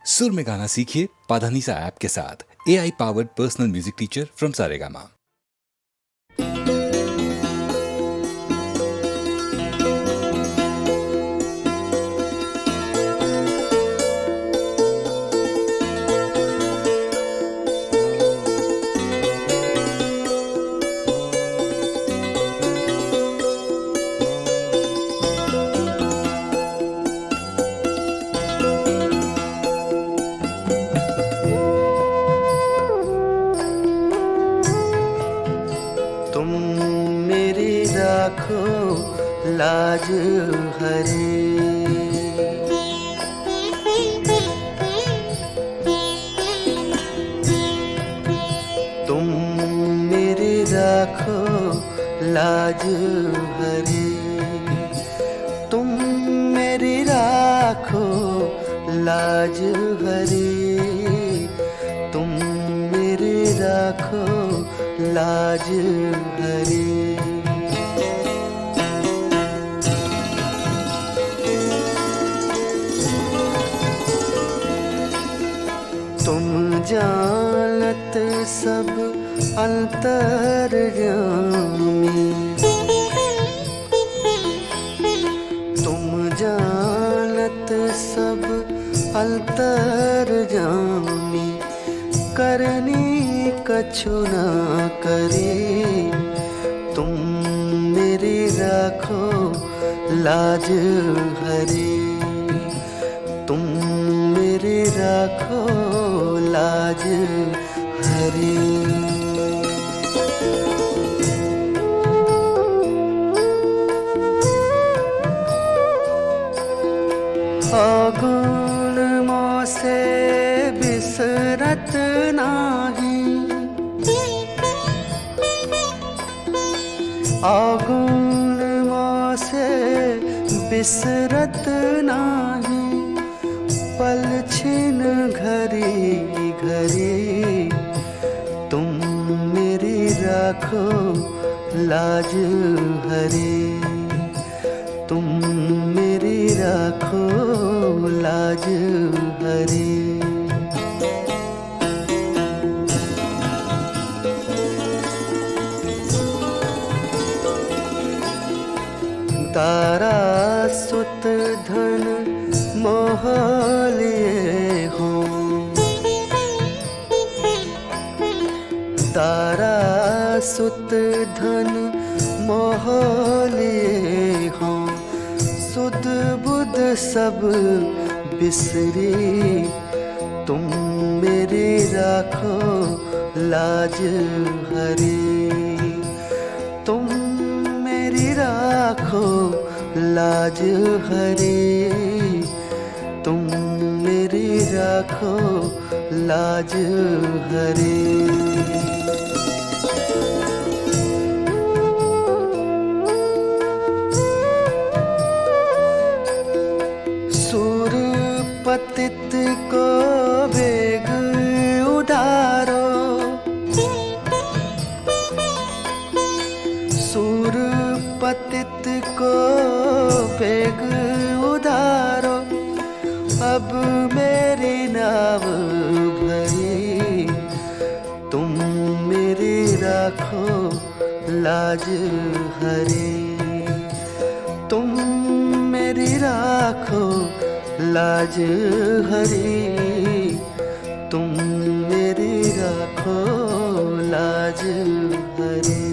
सुर में गाना सीखिए पाधानीसा ऐप के साथ। AI powered personal music teacher from Saregama. तुम मेरी राखो लाज हरी, तुम मेरी राखो लाज हरी, तुम मेरी राखो लाज हरी, तुम मेरी राखो लाज हरी। तुम जानत सब अंतर्यामी, तुम जानत सब अंतर्यामी, करनी कछु न करे, तुम मेरी राखो लाज हरी, तुम मेरी राखो लाज हरी। अवगुण मोसे बिसरत नाही, अवगुण मोसे बिसरत नाही, पल छिन घरी घरी, तुम मेरी राखो लाज हरी, तुम मेरी राखो लाज हरी। तारा सुत धन मोह लिए हो, तारा सुत धन मोह लिए हो, सुध बुध सब बिसरी, तुम मेरी राखो लाज हरी, तुम मेरी राखो लाज हरी, तुम मेरी राखो लाज हरी। सूर पतित को वेग उधारो, सूर पतित को वेग उधारो, अब मेरी नाव भरी, तुम मेरी राखो लाज हरी, तुम मेरी राखो लाज हरी, तुम मेरी राखो लाज हरी।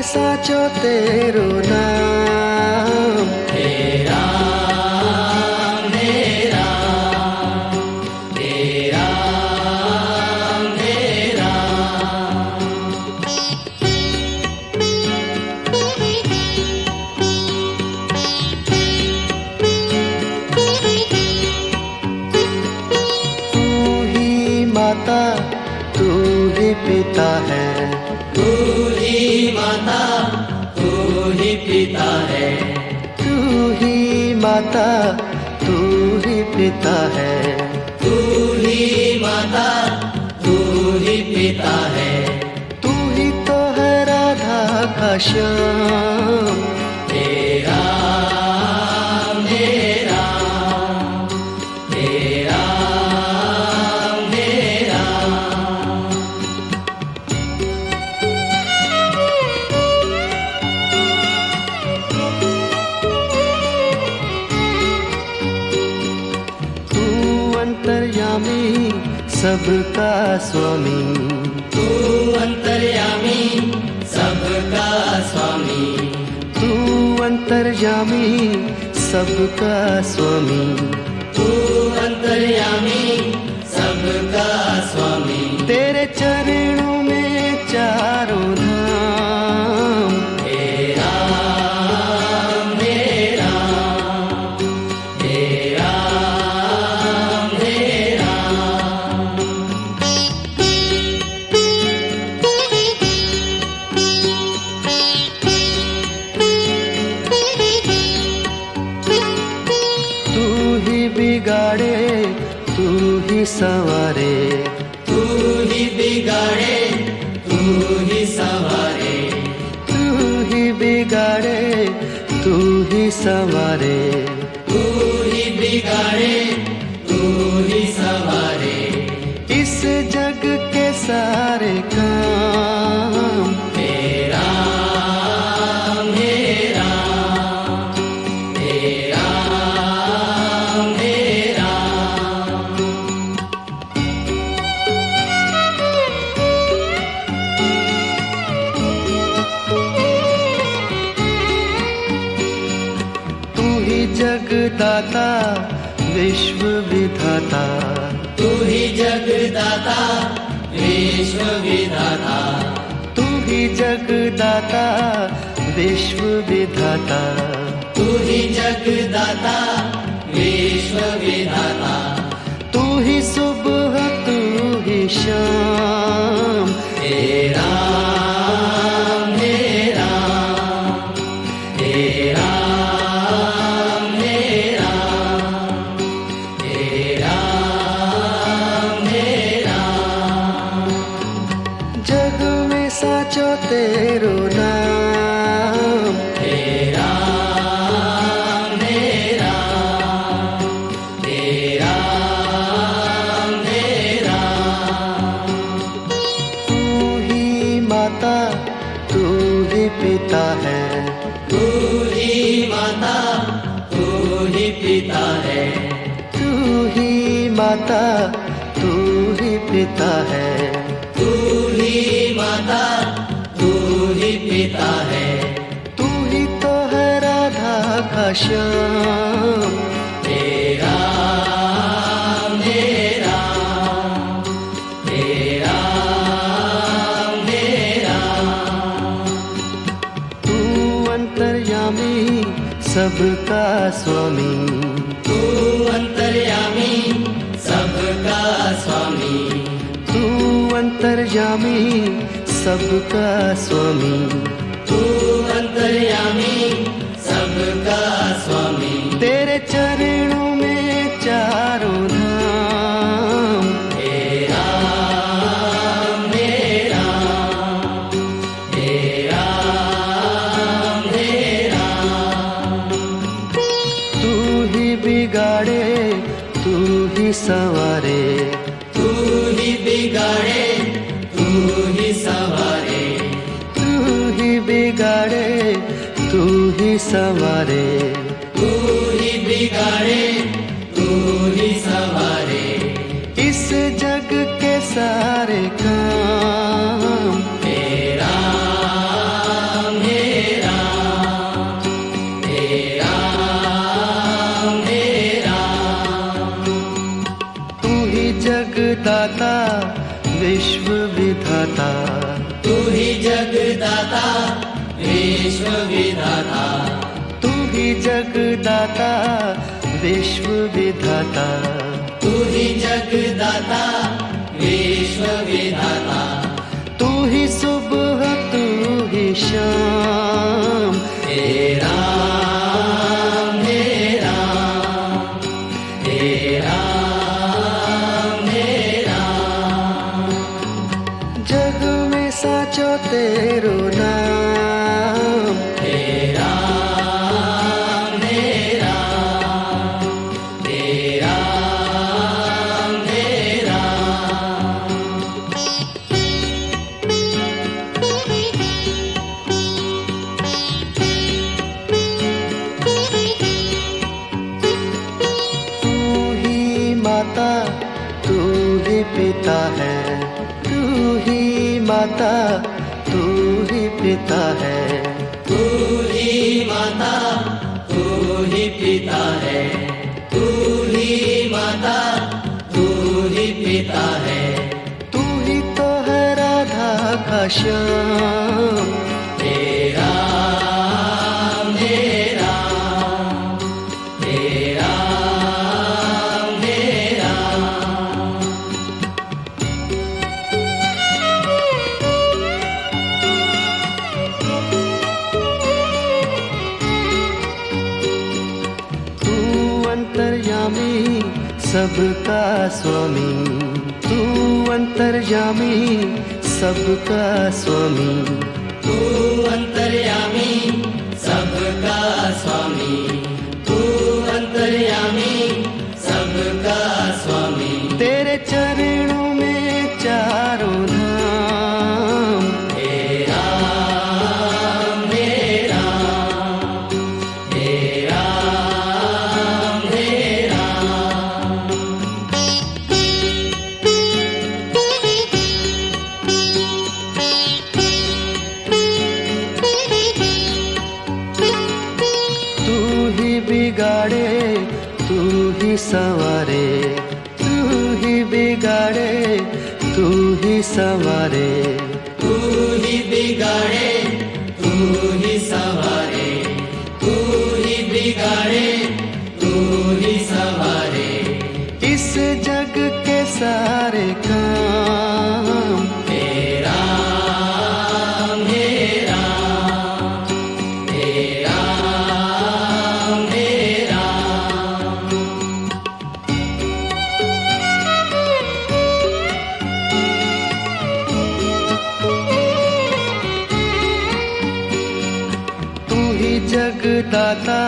साचो तेरो नाम, तेरा मेरा तेरा मेरा ही पिता है, तू ही माता, तू ही पिता है, तू ही माता, तू ही पिता है, तू ही माता, तू ही पिता है, तू ही तो है राधा का श्याम। तेरा मेरा, तेरा मेरा। तू अंतर्यामी सबका स्वामी, तू अंतर्यामी सबका स्वामी, तू अंतर्यामी सबका स्वामी, तू अंतर्यामी सबका स्वामी। तेरे चरणों में चारों धाम। तेरा मेरा, तेरा मेरा। तू ही बिगाड़े, तू ही संवारे, तू ही बिगाड़े, तू ही संवारे, तू ही बिगाड़े, तू ही संवारे, तू ही बिगाड़े, तू ही संवारे। इस जग के सारे काम। तेरा मेरा, तेरा मेरा। तू ही जगदाता विश्व विधाता, तू ही जगदाता विश्व विधाता, तू ही जगदाता विश्व विधाता, तू ही जगदाता विश्व विधाता। तू ही सुबह तू ही शाम। तेरा मेरा, तेरा मेरा, तेरा मेरा। जग में साचो तेरो नाम। तेरा मेरा, तेरा मेरा। तू ही माता, तू ही पिता है, तू ही माता, तू ही पिता है, तू ही माता, तू ही पिता है, तू ही माता, तू ही पिता है, तू ही तो है राधा का श्याम। तेरा मेरा, तेरा मेरा। तू अंतर्यामी सबका स्वामी, तू अंतर्यामी सबका स्वामी, तू अंतर्यामी सबका स्वामी, तू अंतर्यामी सबका स्वामी। तेरे चरणों में चारों धाम। तेरा मेरा, तेरा मेरा। तू ही बिगाड़े, तू ही संवारे, तू ही बिगाड़े, तू ही संवारे, तू ही बिगाड़े, तू ही संवारे। तू ही बिगाड़े, तू ही संवारे। इस जग के सारे काम। तेरा मेरा, तेरा मेरा। तू ही जगदाता विश्व विधाता, तू ही जगदाता विश्व विधाता, तू ही जगदाता विश्व विधाता, तू ही जगदाता विश्व विधाता। साचो तेरो नाम। हे राम हे राम हे राम हे राम। तू ही माता तू ही पिता है, तू ही माता तू ही पिता है। तू ही माता तू ही पिता है, तू ही माता तू ही पिता है। तू ही तो है राधा का श्याम। हे राम हे राम हे राम हे राम। तू अंतर्यामी सबका स्वामी, तू अंतर्यामी सबका स्वामी। तू अंतर्यामी सबका स्वामी, तू अंतर्यामी सबका स्वामी। तेरे चरणों में चारों धाम। हे राम हे राम हे राम हे राम। तू ही बिगाड़े तू ही संवारे, तू ही बिगाड़े तू ही संवारे। तू ही बिगाड़े तू ही संवारे, तू ही बिगाड़े तू ही संवारे। इस जग के सारे काम। हे राम हे राम हे राम हे राम। तू ही जगदाता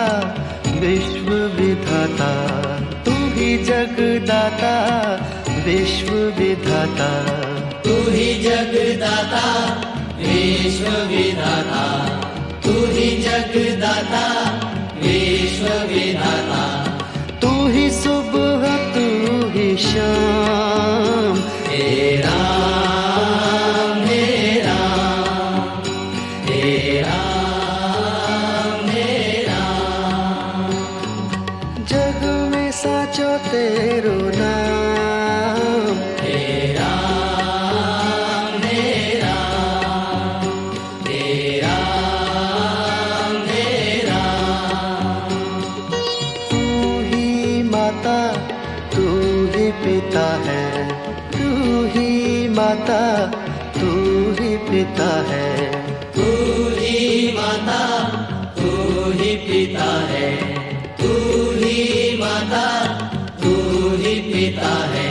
विश्व विधाता, तू ही जगदाता विश्व विधाता। तू ही जगदाता विश्व विधाता, तू ही जगदाता विश्व विधाता। तू ही सुबह तू ही शाम। हे राम हे राम हे राम हे राम। जग में साचो तेरो नाम। हे राम हे राम हे राम हे राम। तू ही माता तू ही पिता है, तू ही माता तू ही पिता है। तू ही माता तू ही पिता है, तू ही माता तू ही पिता है।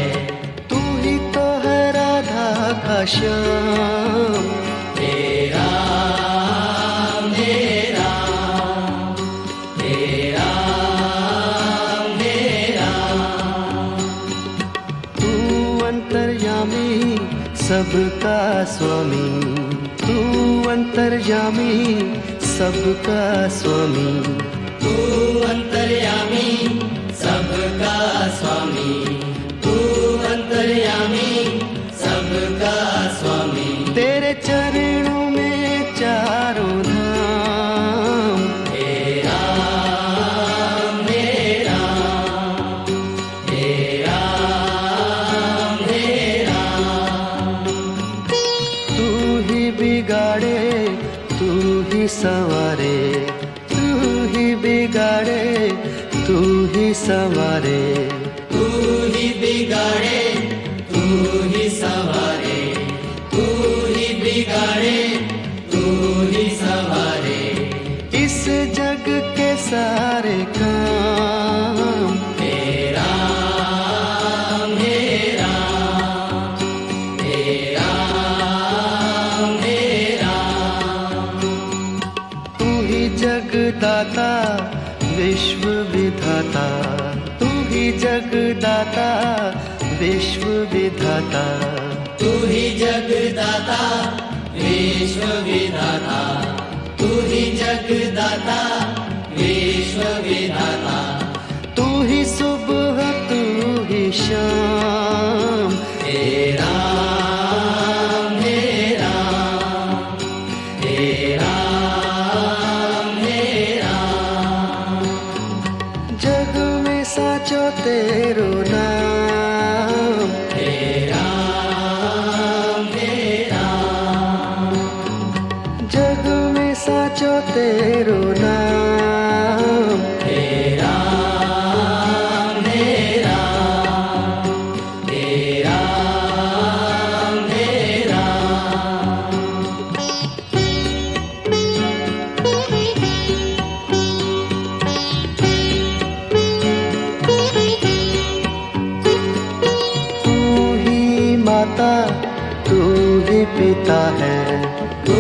तू ही तो है राधा का श्याम। हे राम हे राम हे राम हे राम। तू अंतर्यामी सबका स्वामी, तू अंतर्यामी सबका स्वामी। तू अंतर्यामी सबका स्वामी, तू अंतर्यामी सबका स्वामी। तेरे चरणों में चारों धाम। हे राम हे राम हे राम हे राम। तू ही बिगाड़े तू ही संवारे, तू ही बिगाड़े तू ही संवारे। तू ही बिगाड़े तू ही संवारे, तू ही बिगाड़े तू ही संवारे। इस जग के सारे काम। हे राम हे राम हे राम हे विश्व विधाता, तू ही जगदाता विश्व विधाता, तू ही जगदाता विश्व विधाता, तू ही जगदाता विश्व विधाता, तू ही सुबह तू ही शाम, हे राम हे राम हे राम हे राम। जग में साचो तेरो नाम, हे राम हे राम। जग में साचो तेरो नाम, हे राम हे राम हे राम हे राम। तू ही माता तू ही पिता है, तू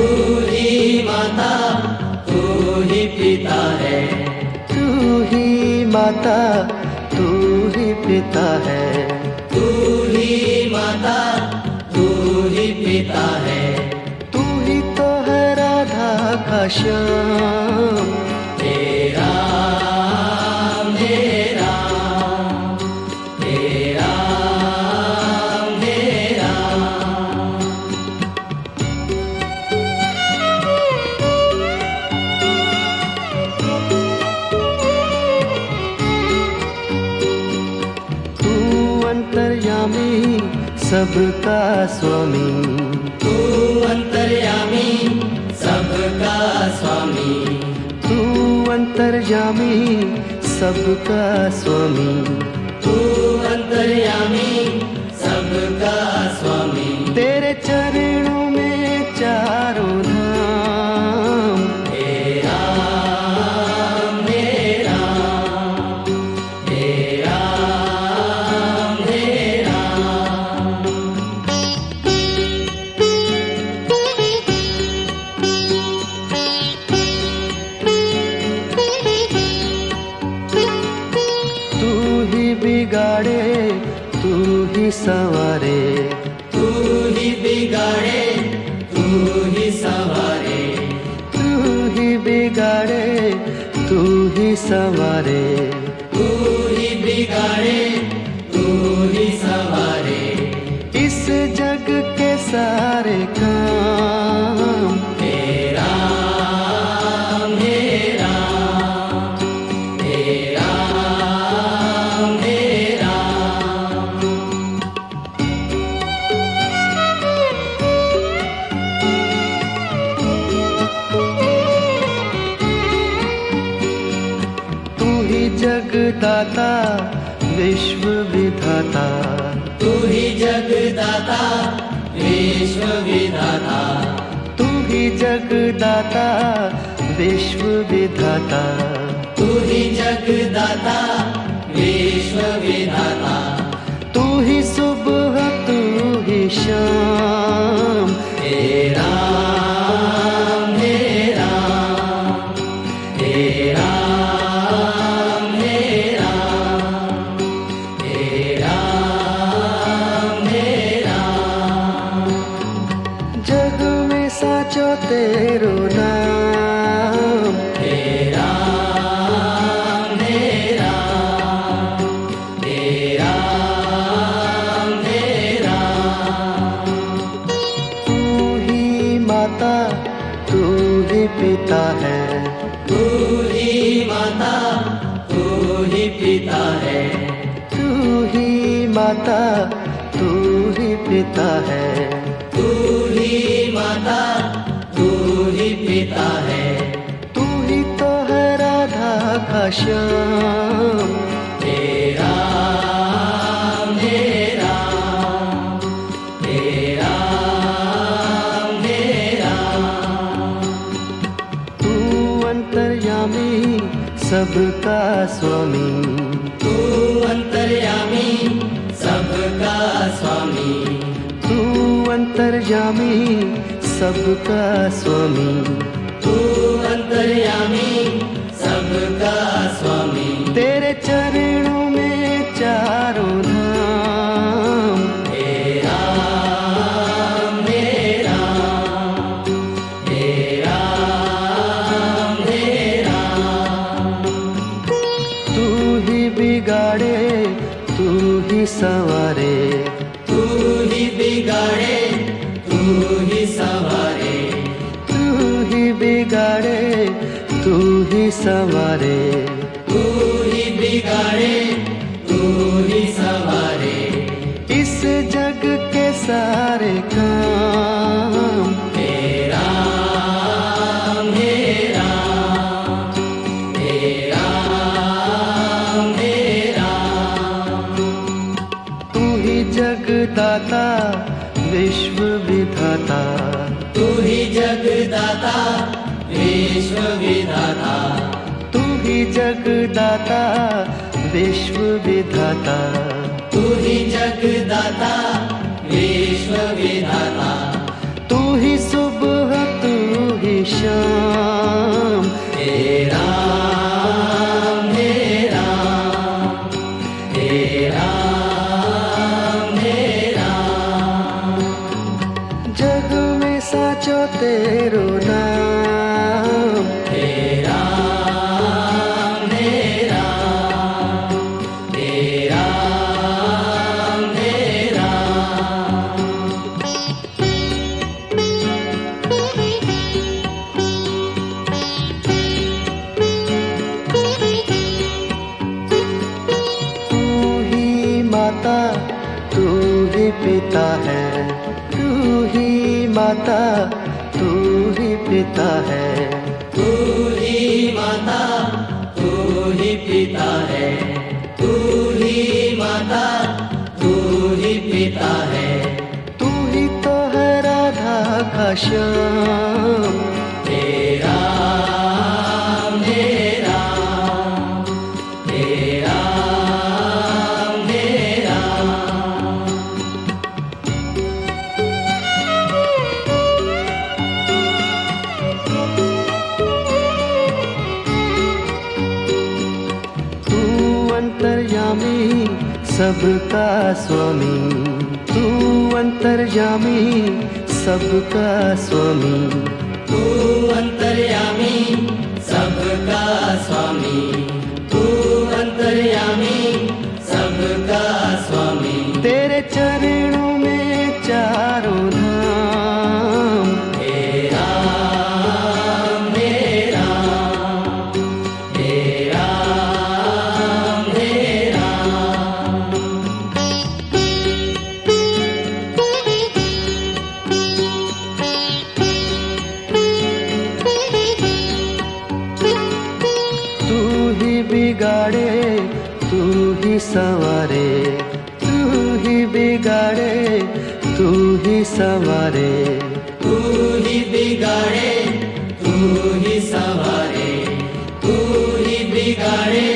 ही माता तू ही पिता है, तू ही माता तू ही पिता है, तू ही माता तू ही पिता है, तू ही तो है राधा का श्याम, हे राम हे राम हे राम हे राम। तू अंतर्यामी सबका स्वामी, तू अंतर्यामी सबका स्वामी, तू अंतर्यामी सबका स्वामी, तू अंतर्यामी सबका स्वामी। तेरे चरणों में चारों धाम, हे राम हे राम हे राम हे राम। तू ही बिगाड़े तू ही संवारे, तू ही बिगाड़े तू ही संवारे, तू ही बिगाड़े तू ही संवारे, तू ही बिगाड़े तू ही संवारे। इस जग के सारे काम, हे राम हे राम हे राम हे राम। तू ही जगदाता विश्व विधाता, तू ही जगदाता विश्व विधाता, तू ही जगदाता विश्व विधाता, तू ही जगदाता विश्व विधाता, तू ही सुबह तू ही शाम, हे राम हे राम हे राम हे राम हे राम हे राम। जग में साचो तेरो नाम, हे राम हे राम हे राम हे राम। तू ही माता तू ही पिता है, तू ही माता तू ही पिता है, तू ही माता तू ही पिता है, तू ही माता तू ही पिता है, तू ही तो है राधा का श्याम, हे राम हे राम हे राम हे राम। तू अंतर्यामी सबका स्वामी, तू अंतर्यामी सबका स्वामी, तू अंतर्यामी सबका स्वामी, तू अंतर्यामी सब सबका स्वामी तेरे चरणों में चारों धाम। हे राम हे राम हे राम हे राम। तू ही बिगाड़े तू ही संवारे, तू ही बिगाड़े तू ही संवारे, तू ही बिगाड़े तू ही संवारे। तू ही बिगाड़े तू ही संवारे। इस जग के सारे काम। हे राम हे राम हे राम हे राम। तू ही जगदाता विश्व विधाता, तू ही जगदाता विश्व विधाता, तू ही जगदाता विश्व विधाता। तू ही जगदाता विश्व विधाता। तू ही सुबह तू ही शाम। हे राम हे राम हे राम हे राम। जग में साचो तेरो नाम। हे राम हे राम हे राम हे राम। तू ही माता तू ही पिता है, तू ही माता तू ही पिता है। तू ही माता तू ही पिता है, तू ही माता तू ही पिता है। तू ही तो है राधा का श्याम। हे राम हे राम हे राम हे राम। तू अंतर्यामी सबका स्वामी, तू अंतर्यामी सबका स्वामी। तू अंतर्यामी सबका स्वामी, तू अंतर्यामी सबका स्वामी। तेरे चरणों में चारों धाम। हे राम हे राम हे राम हे राम। तू ही बिगाड़े तू ही संवारे, तू ही बिगाड़े तू ही संवारे। तू ही बिगाड़े तू ही संवारे, तू ही बिगाड़े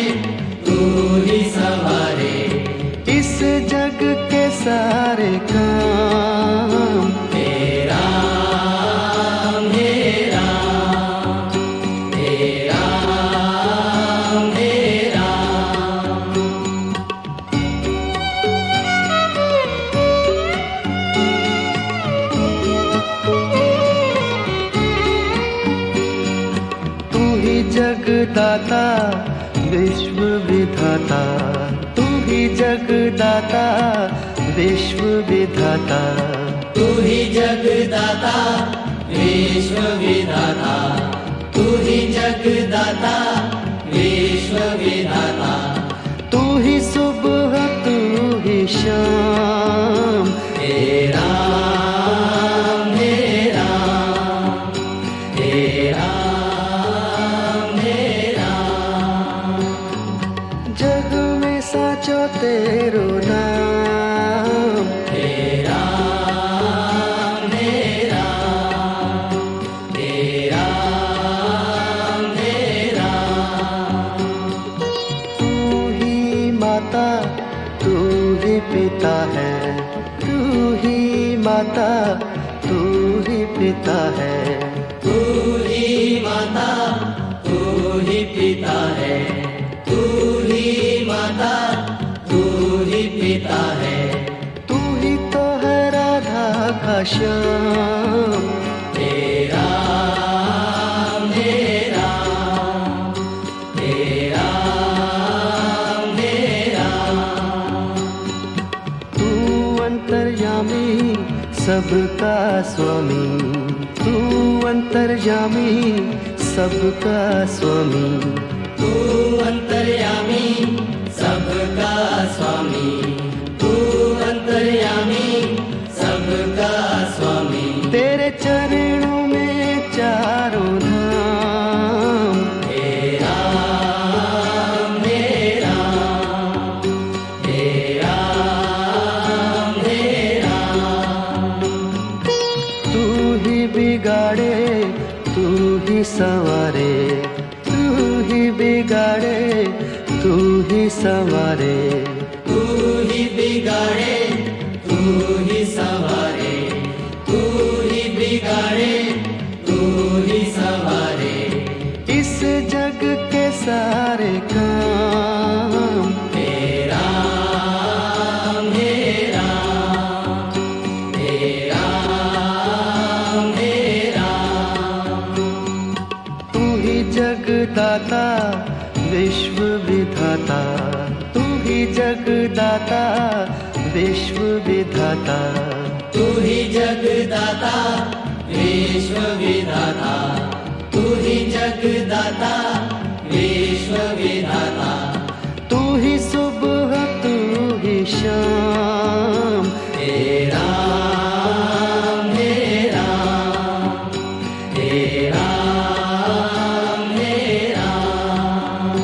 तू ही संवारे। इस जग के सारे काम। हे राम हे राम हे राम हे राम। तू ही जगदाता विश्व विधाता, तू ही जगदाता विश्व विधाता। तू ही जगदाता विश्व विधाता, तू ही जगदाता विश्व विधाता। तू ही सुबह तू ही शाम। हे राम हे राम हे राम हे राम। जग में साचो तेरो नाम। हे राम हे राम हे राम हे राम। तू ही माता तू ही पिता है, तू ही माता तू ही पिता है। तू ही माता तू ही पिता है, तू ही माता, तू ही पिता है। तू ही तो है राधा का श्याम। हे राम, हे राम, हे राम, हे राम। तू अंतर्यामी सबका स्वामी, तू अंतर्यामी सबका स्वामी। तू अंतर्यामी सबका स्वामी, तू अंतर्यामी सबका स्वामी। तेरे चरणों में चारों धाम। हे राम, हे राम, हे राम, हे राम। तू ही बिगाड़े तू ही संवारे, तू ही बिगाड़े तू ही संवारे। तू ही बिगाड़े, तू ही संवारे, तू ही बिगाड़े, तू ही संवारे। इस जग के सारे काम। हे राम, हे राम, हे राम, हे राम। तू ही जगदाता विश्व विधाता, तू ही जगदाता विश्व विधाता। तू ही जगदाता विश्व विधाता, तू ही जगदाता विश्व विधाता। तू ही सुबह तू ही शाम। हे राम, हे राम, हे राम, हे राम।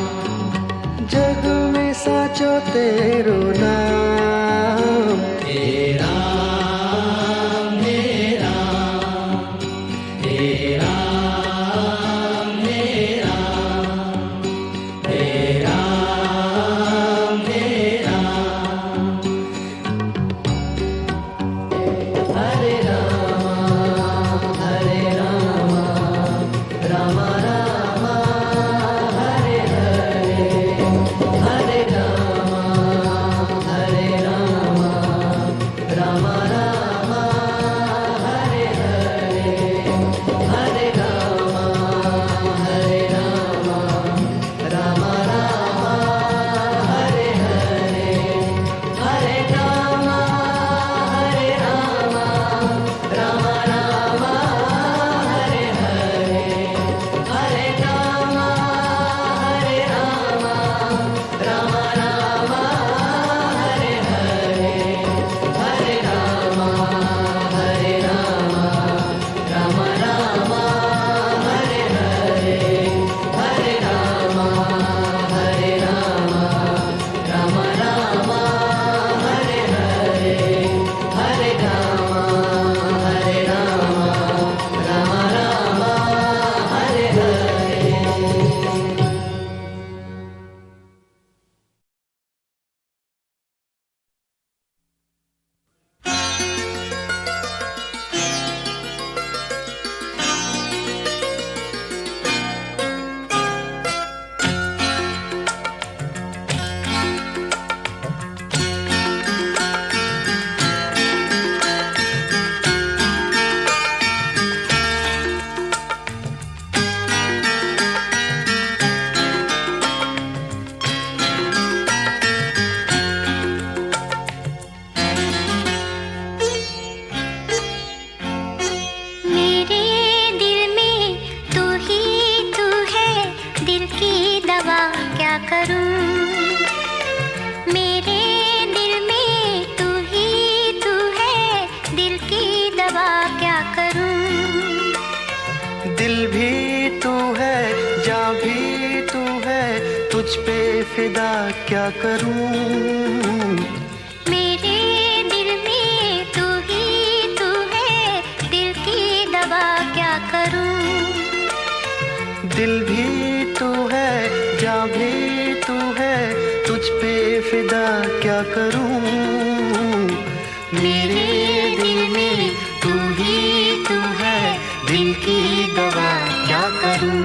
जग में साचो तेरो नाम। हे राम, हे राम, हे राम, हे राम, हे राम, हे राम। हरे राम, हरे राम, राम राम, हरे हरे, हरे राम, हरे राम, राम राम, हरे हरे, हरे राम, हरे राम, राम राम, हरे हरे, हरे राम, हरे राम, राम राम, हरे हरे, हरे राम, हरे राम, राम राम, हरे हरे, हरे राम, हरे राम, राम राम, हरे हरे, हरे राम, हरे राम, राम राम, हरे हरे, हरे राम, हरे राम, राम राम, हरे हरे। मेरे दिल में तू ही तू है, दिल की दवा क्या करूं। मेरे दिल में तू ही तू है, दिल की दवा क्या करूं। दिल भी तू है जान भी तू है, तुझ पे फिदा क्या करूं। मेरे दिल में तू ही तू है, दिल की दवा क्या करूं। दिल भी तू है जान भी तू है, तुझ पे फिदा क्या करूं। मेरे दिल में तू ही तू है, दिल की दवा क्या करूं।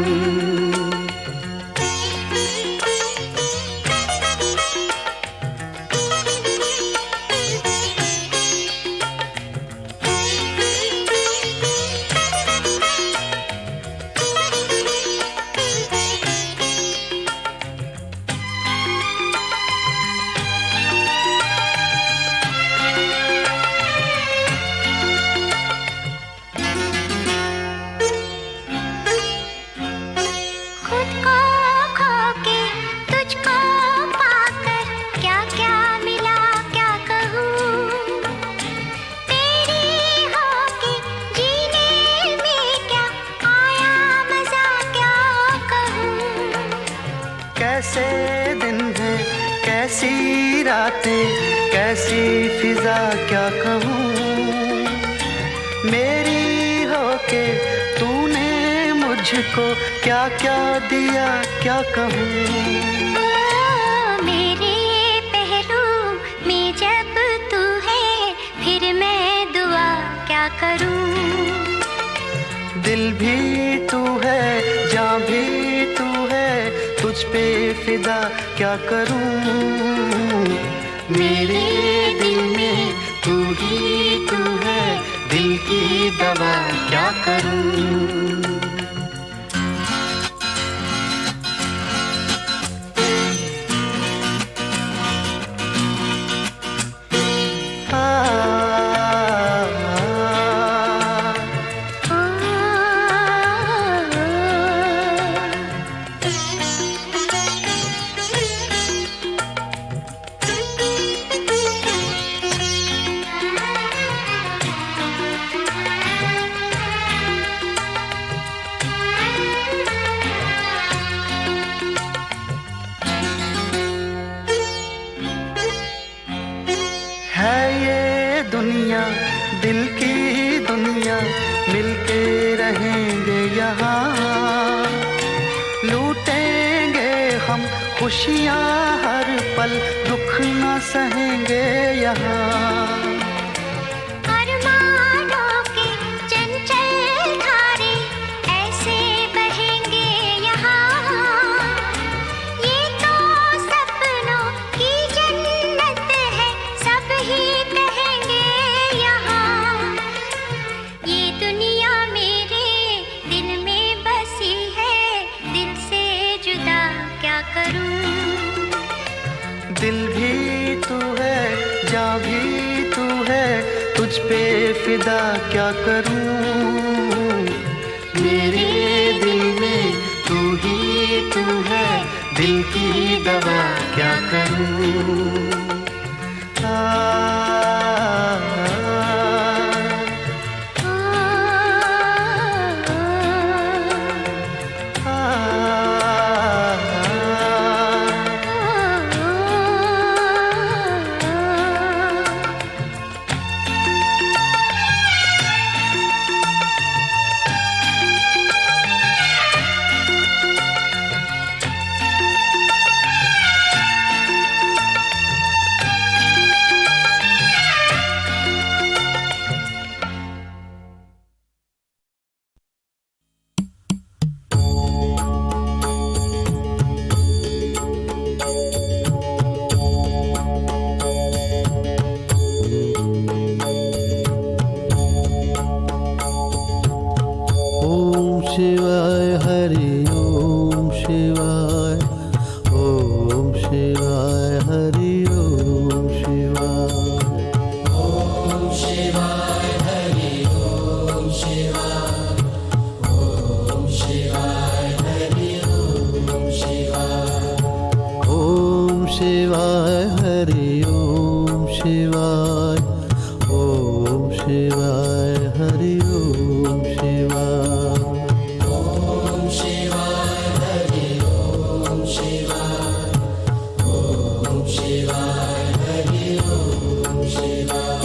कैसे दिन हैं, कैसी रातें, कैसी फिजा क्या कहूँ। मेरी होके तूने मुझको क्या क्या दिया क्या कहूँ। मेरे पहलू में जब तू है, फिर मैं दुआ क्या करूँ। दिल भी तू है, जान भी तू है, तुझ पे फिदा क्या करूँ। मेरे दिल में तू ही तू है, दिल की दवा क्या करूँ। है ये दुनिया दिल की दुनिया, मिलके रहेंगे यहाँ। लूटेंगे हम खुशियाँ हर पल, दुख न सहेंगे यहाँ। अरमानों के चंचल धारे ऐसे बहेंगे यहाँ। ये तो सपनों की जन्नत है, सब ही कहेंगे यहाँ। ये दुनिया मेरे दिल में बसी है, दिल से जुदा क्या करूँ। दिल भी तू है, जान भी तू है, तुझ पे फिदा क्या करूँ। मेरे दिल में तू ही तू है, दिल की दवा क्या करूँ। शिवाय हरि ओम शिवाय, ओम शिवाय हरि ओम शिवाय। ओम शिवाय हरि ओम शिवाय, ओम शिवाय हरि ओम शिवाय। ओम शिवाय हरि ओम शिवाय, ओम शिवाय हरि ओम शिवाय। ओम शिवाय हरि ओम शिवाय, ओम शिवाय हरि ओम शिवाय।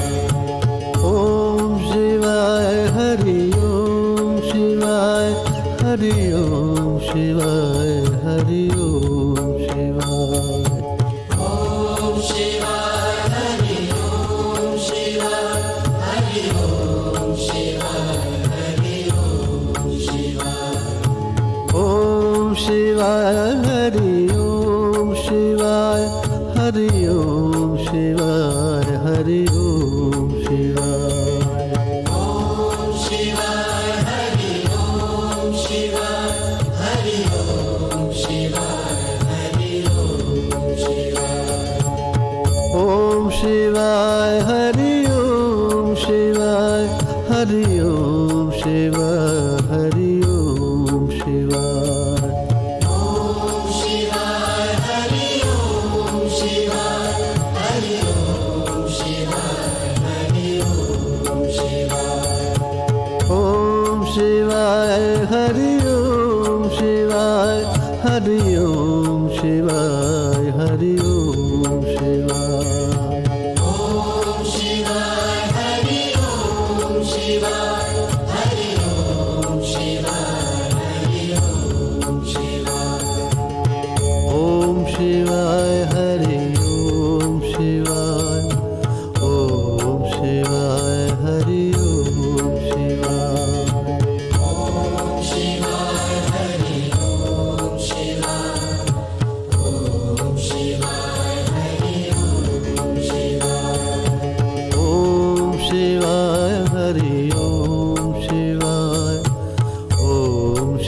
ओम शिवाय हरि ओम शिवाय, हरि ओम शिवाय हरि ओम शिवाय। ओम शिवाय हरि ओम शिवाय, हरि ओम शिवाय हरि ओम शिवाय। ओम शिवाय हरि ओम शिवाय, हरि ओम शिवाय हरि ओम शिवाय। ओम शिवाय हरि ओम शिवाय, हरि ओम शिवाय हरि ओम शिवाय। ओम शिवाय हरि ओम शिवाय, हरि ओम शिवाय हरि ओम शिवाय। ओम शिवाय हरि ओम शिवाय, हरि ओम शिवाय हरि ओम शिवाय। ओम शिवाय हरि ओम शिवाय, हरि ओम शिवाय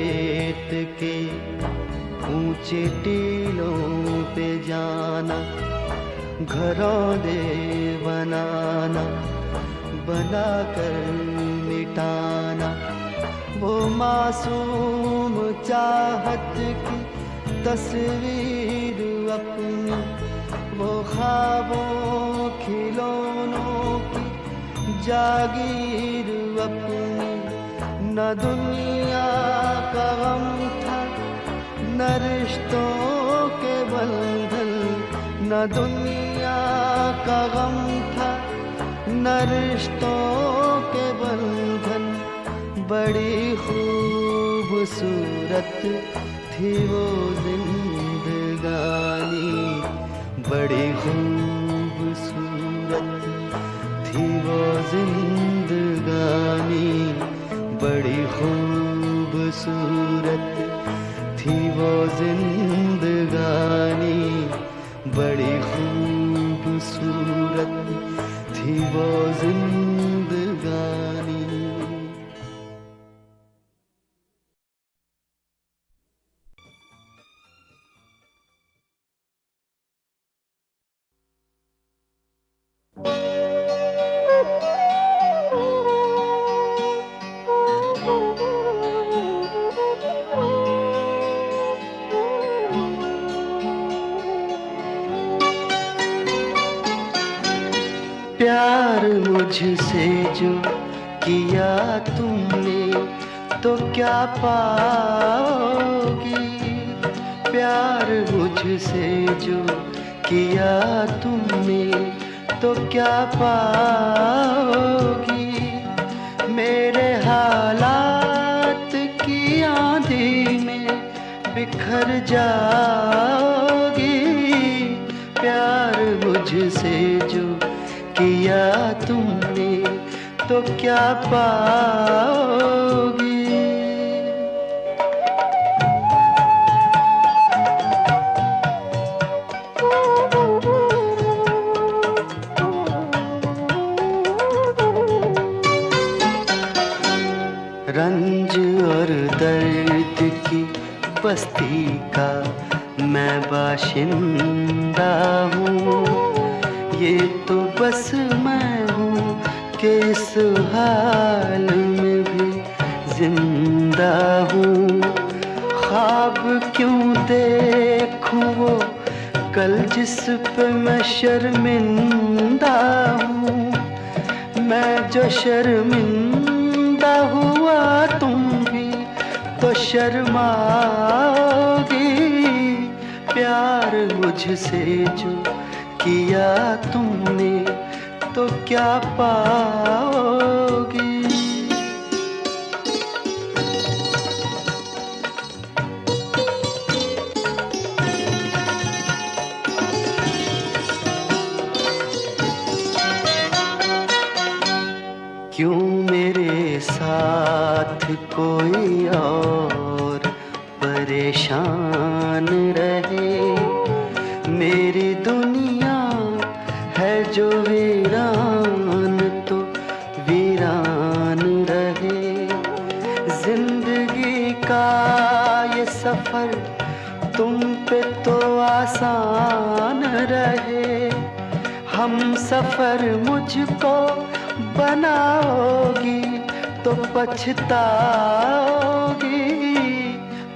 रेत के ऊंचे टीलों पे जाना, घरौंदे बनाना, बनाकर मिटाना, वो मासूम चाहत की तस्वीर अपनी, वो ख्वाबों खिलौनों की जागीर अपनी। न दुनिया का गम था न रिश्तों के बंधन, न दुनिया का गम था न रिश्तों के बंधन। बड़ी खूबसूरत थी वो जिंदगानी, बड़ी खूबसूरत थी वो जिंदगानी, बड़ी खूबसूरत थी वो जिंदगानी, बड़ी खूबसूरत थी वो जिंदगानी। प्यार मुझसे जो किया तुमने तो क्या पाओगी, प्यार मुझसे जो किया तुमने तो क्या पाओगी। मेरे हालात की आंधी में बिखर जाओगी, प्यार मुझसे जो किया तुमने तो क्या पाओगी। रंज और दर्द की बस्ती का मैं बाशिंदा हूँ, ये तो बस मैं हूँ कि इस हाल में भी जिंदा हूँ। ख्वाब क्यों देखूँ वो कल जिस पे मैं शर्मिंदा हूँ, मैं जो शर्मिंदा हुआ तुम भी तो शर्माओगी। प्यार मुझसे जो किया तुमने तो क्या पाओगी। क्यों मेरे साथ कोई और परेशान रहे, मेरी दुनिया है जो वीरान तो वीरान रहे। जिंदगी का ये सफर तुम पे तो आसान रहे, हम सफर मुझको बनाओगी तो पछताओगी।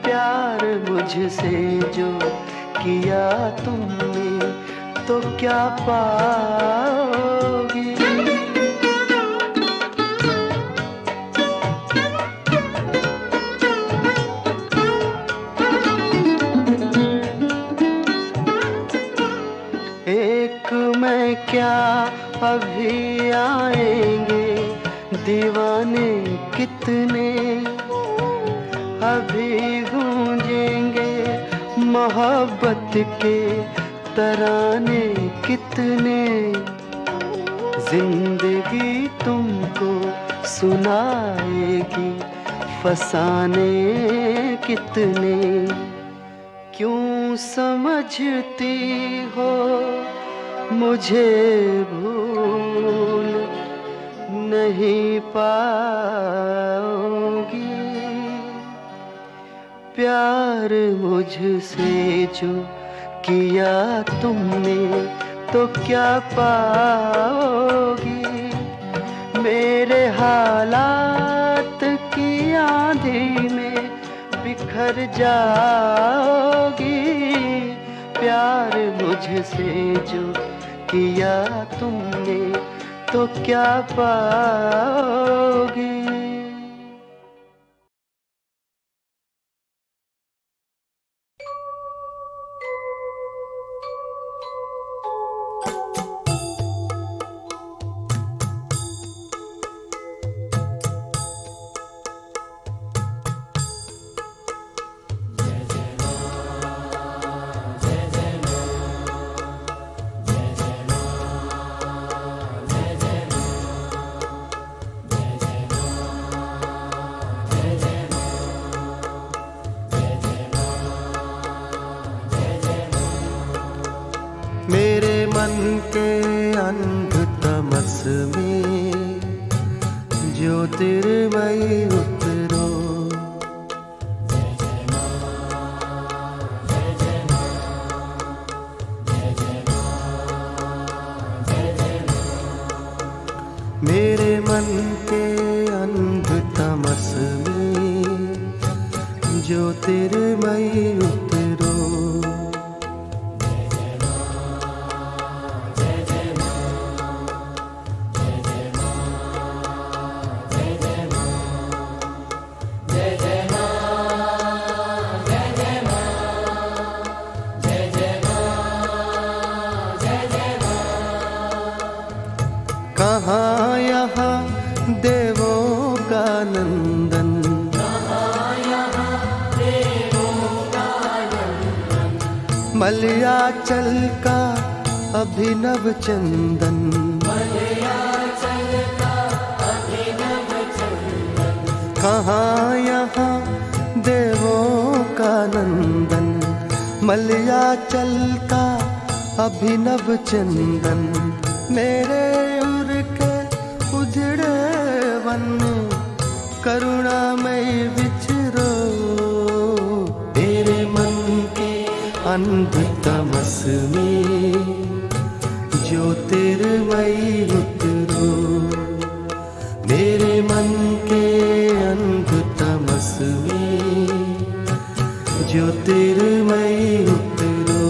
प्यार मुझसे जो किया तुमने तो क्या पाओगी। एक में क्या अभी आएंगे दीवाने कितने, अभी गूंजेंगे मोहब्बत के तराने कितने। जिंदगी तुमको सुनाएगी फसाने कितने। क्यों समझती हो मुझे भूल नहीं पाओगी। प्यार मुझसे जो किया तुमने तो क्या पाओगी, मेरे हालात की आंधी में बिखर जाओगी। प्यार मुझसे जो किया तुमने तो क्या पाओगी। मेरे मन के अंध तमस में ज्योतिर्मयी उतरो, मेरे मन के अंध तमस में ज्योतिर्मयी उतरो। कहाँ यहाँ देवों का नंदन, मलयाचल का अभिनव चंदन, कहाँ यहाँ देवों का नंदन, मलयाचल का अभिनव चंदन। मेरे उर के उजड़े वन करुणामय विचरो, मेरे मन के अंध तमस में ज्योतिर्मयी उतरो, मेरे मन के अंध तमस में ज्योतिर्मयी उतरो।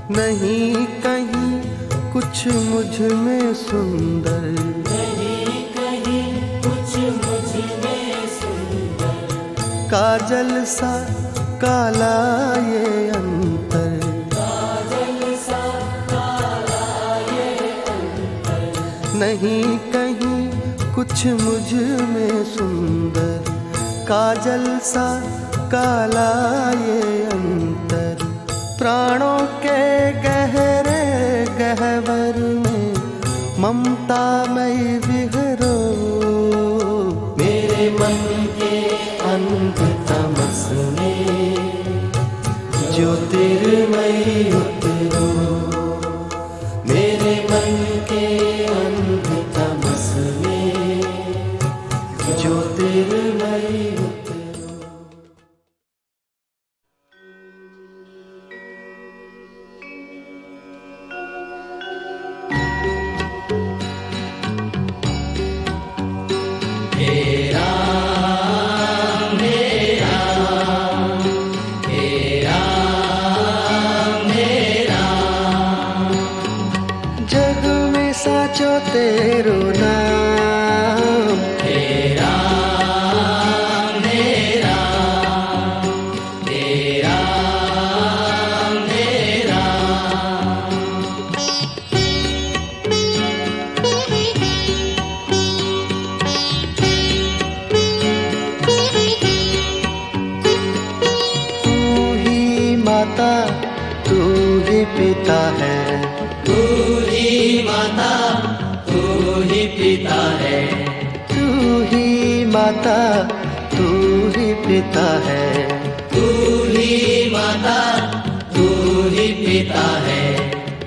नहीं कहीं कुछ मुझ में सुंदर, नहीं कहीं कुछ मुझ में सुंदर, काजल सा काला ये अंतर, काजल सा काला ये अंतर। नहीं कहीं कुछ मुझ में सुंदर, काजल सा काला ये अंतर। प्राणों के गहरे गहवर में ममता मई विहरो, मेरे मन के अंध तमस में ज्योतिर्मयी उतरो, मेरे मन के अंध तमस में ज्योतिर्मयी उतरो। जग में साचो तेरो नाम, तेरा मेरा, तेरा मेरा। तू ही माता तू ही पिता है, तू ही माता तू ही पिता है, ही माता तू ही पिता है, तू ही माता तू ही पिता है,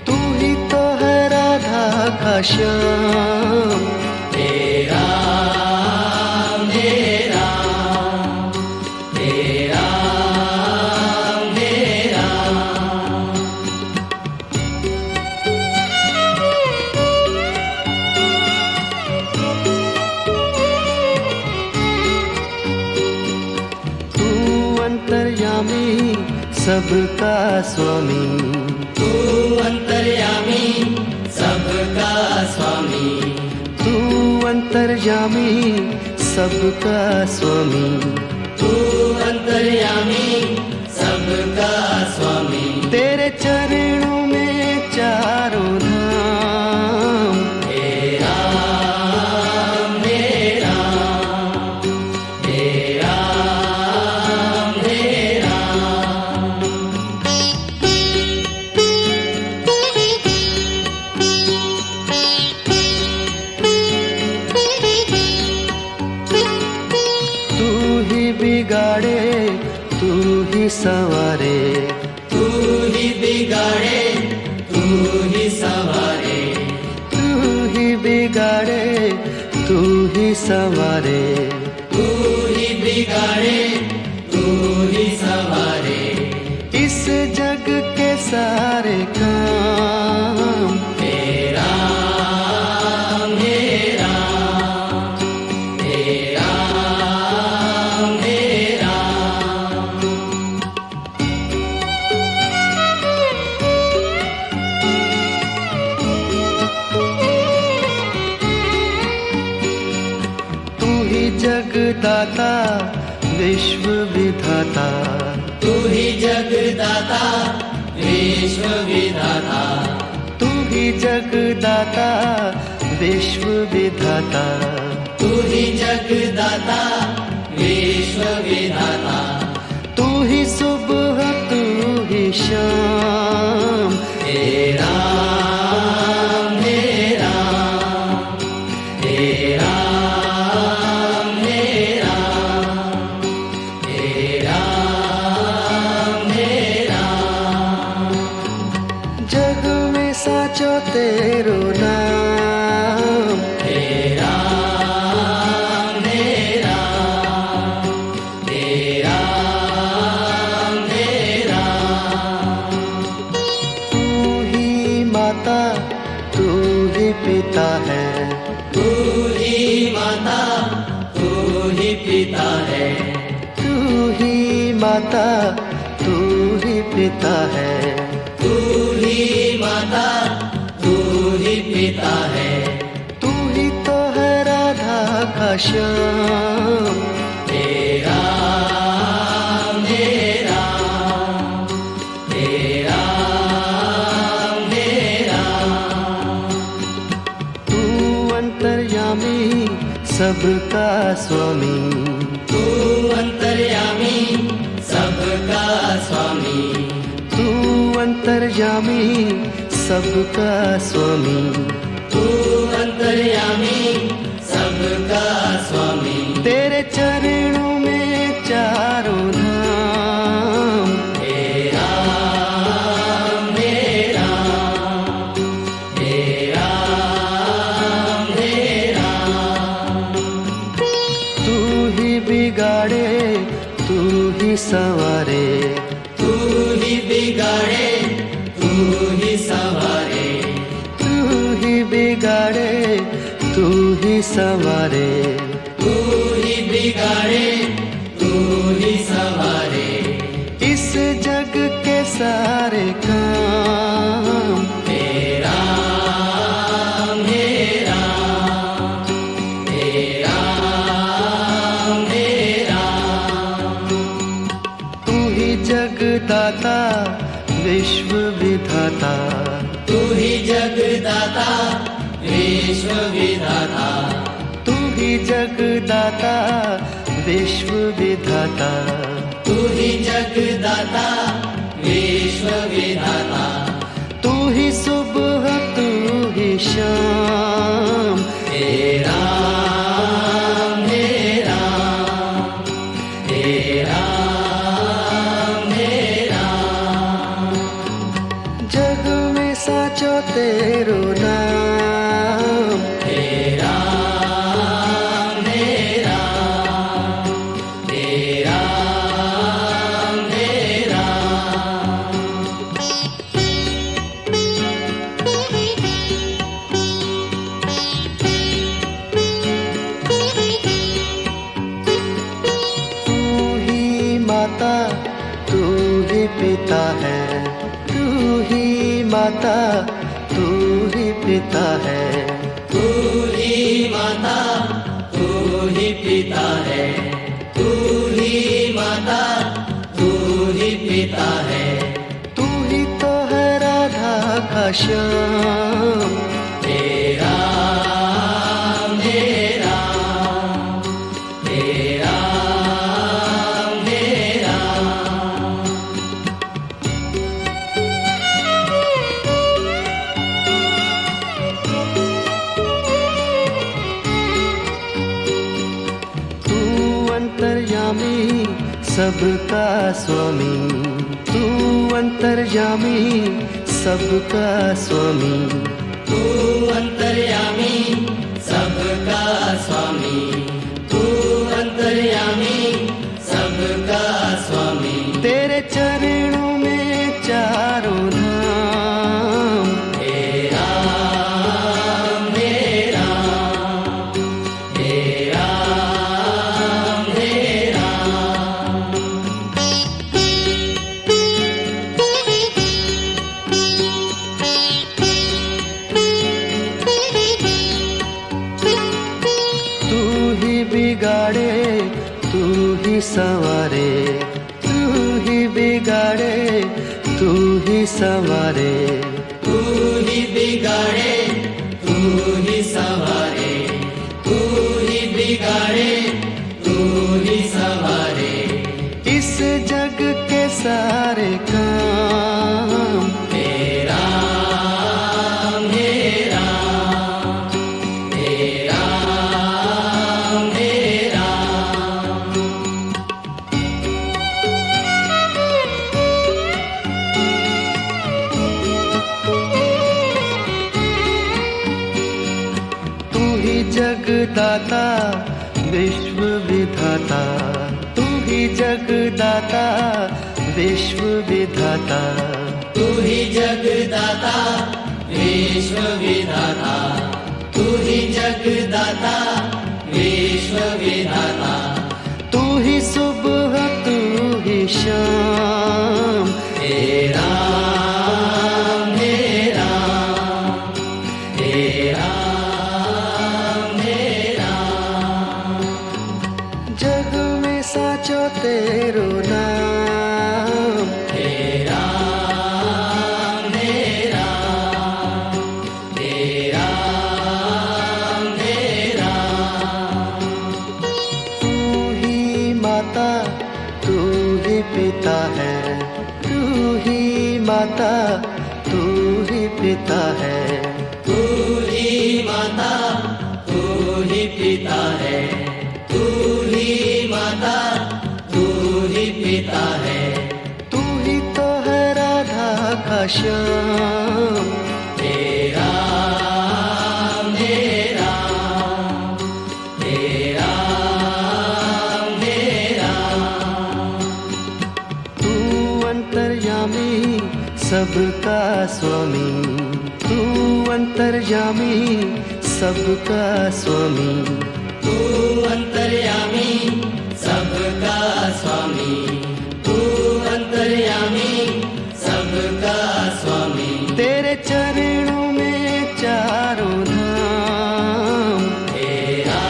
तू ही तो है राधा का श्याम। तेरा मेरा तेरा मेरा। तू अंतर्यामी सबका स्वामी, तू अंतर्यामी सबका स्वामी, तू अंतर्यामी सबका स्वामी, तू अंतर्यामी सबका स्वामी। तेरे चरणों में चारों धाम। तेरा मेरा तेरा मेरा। तू ही बिगाड़े तू ही संवारे, तू ही बिगाड़े तू ही संवारे, तू ही बिगाड़े तू ही संवारे। तू ही बिगाड़े तू ही संवारे। इस जग के सारे काम। तेरा मेरा तेरा मेरा। तू ही जगदाता विश्व विधाता, तू ही जगदाता विश्व विधाता, तू ही जगदाता विश्व विधाता। तू ही जगदाता विश्व विधाता। तू ही सुबह तू ही शाम। तेरा मेरा तेरा मेरा तेरा मेरा। जग में साचो तेरो नाम। तेरा मेरा तेरा मेरा। तू ही माता तू ही पिता है, तू ही माता तू ही पिता है, तू ही माता तू ही पिता है। तू ही माता तू ही पिता है। तू ही तो है राधा का श्याम। तेरा मेरा तेरा मेरा। तू अंतर्यामी सबका स्वामी, तू अंतर्यामी सबका स्वामी, तू अंतर्यामी सबका स्वामी। तू अंतर्यामी सबका स्वामी। तेरे चरणों में चारों धाम। तेरा मेरा तेरा मेरा। तू ही बिगाड़े तू ही संवारे, तू ही बिगाड़े तू ही संवारे, तू ही बिगाड़े तू ही संवारे। तू ही बिगाड़े तू ही संवारे। इस जग के सारे काम। तेरा मेरा तेरा मेरा। तू ही जगदाता विश्व विधाता, तू ही जगदाता विश्व विधाता, तू ही जगदाता विश्व विधाता। तू ही जगदाता विश्व विधाता। तू ही सुबह तू ही शाम। तेरा पिता है, तू ही माता, तू ही पिता है। तू ही माता, तू ही पिता है। तू ही माता, तू ही पिता है। तू ही तो है राधा का श्याम, तेरा मेरा, तेरा मेरा। तू अंतर्यामी सबका स्वामी, तू अंतर्यामी सबका स्वामी। तू अंतर्यामी सबका स्वामी, तू अंतर्यामी सबका स्वामी। तेरे चरणों में चारों धाम, तेरा मेरा, तेरा मेरा। तू ही बिगाड़े, तू ही संवारे, तू ही बिगाड़े, तू ही संवारे। तू ही बिगाड़े, तू ही संवारे। तू ही बिगाड़े, तू ही संवारे। इस जग के सारे काम, तेरा मेरा, तेरा मेरा। तू ही जगदाता विश्व विधाता, तू ही जगदाता विश्व विधाता। तू ही जगदाता विश्व विधाता, तू ही जगदाता विश्व विधाता। तू ही सुबह, तू ही शाम, तेरा मेरा, तेरा मेरा। जग में साचो तेरो नाम। तेरा मेरा, तेरा मेरा। तू ही माता, तू ही पिता है, तू ही माता, तू ही पिता है। तू ही माता, तू ही पिता है। तू ही माता, तू ही पिता है। तू ही तो है राधा का श्याम, तेरा मेरा, तेरा मेरा। तू अंतर्यामी सबका स्वामी, तू अंतर्यामी सबका स्वामी। तू अंतर्यामी सबका स्वामी, तू अंतर्यामी सबका स्वामी। तेरे चरणों में चारों धाम, तेरा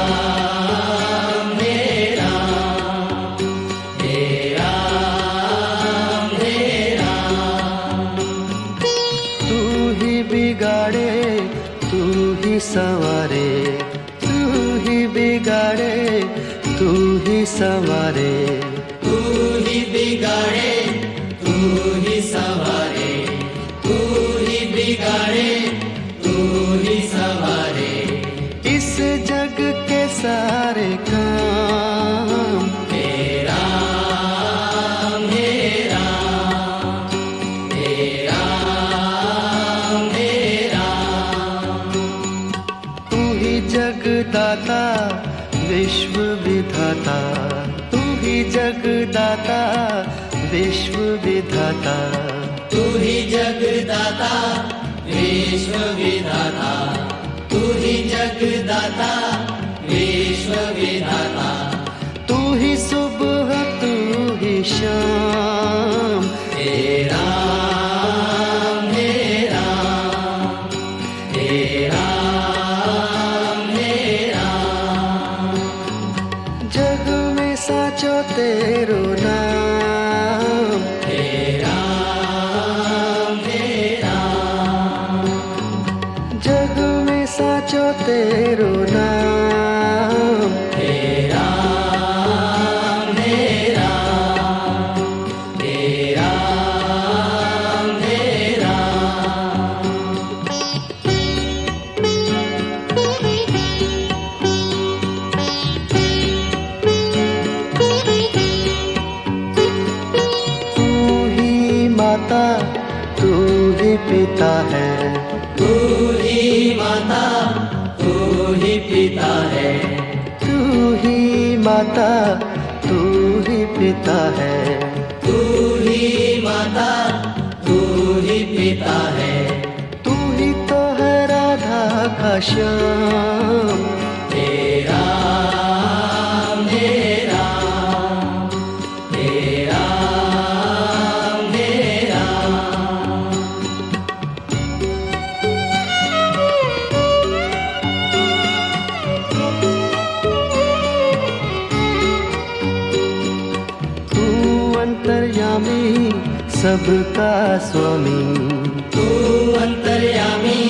मेरा, तेरा मेरा। तू ही बिगाड़े, तू ही संवारे, तू ही बिगाड़े, तू ही संवारे। तू ही बिगाड़े, तू ही संवारे। तू ही बिगाड़े, तू ही संवारे। इस जग के सारे काम, तेरा मेरा, तेरा मेरा। तू ही जगदाता विश्व विधाता, तू ही जगदाता विश्व विधाता। तू ही जगदाता विश्व विधाता, तू ही जगदाता विश्व विधाता। तू ही सुबह, तू ही शाम, तेरा साचो तेरो नाम, हे राम हे राम, जग में साचो तेरो नाम, हे राम हे राम, हे राम हे राम। तू ही माता तू ही पिता है, तू ही माता तू ही पिता है, तू ही माता तू ही पिता है, तू ही माता तू ही पिता है, तू ही तो है राधा का श्याम, हे राम हे राम, हे राम हे राम। तू अंतर्यामी सबका स्वामी, तू अंतर्यामी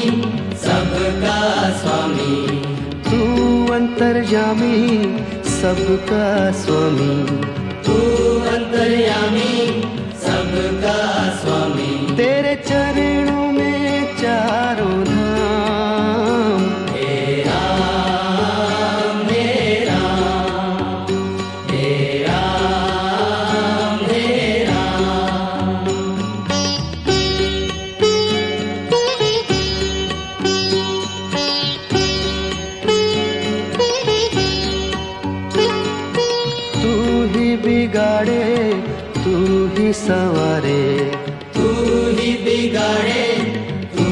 सबका स्वामी, तू अंतर्यामी सबका स्वामी, तू अंतर्यामी सबका स्वामी। तेरे चरणों में चारों धाम, हे राम हे राम, हे राम हे राम। तू ही बिगाड़े तू ही संवारे, तू ही बिगाड़े तू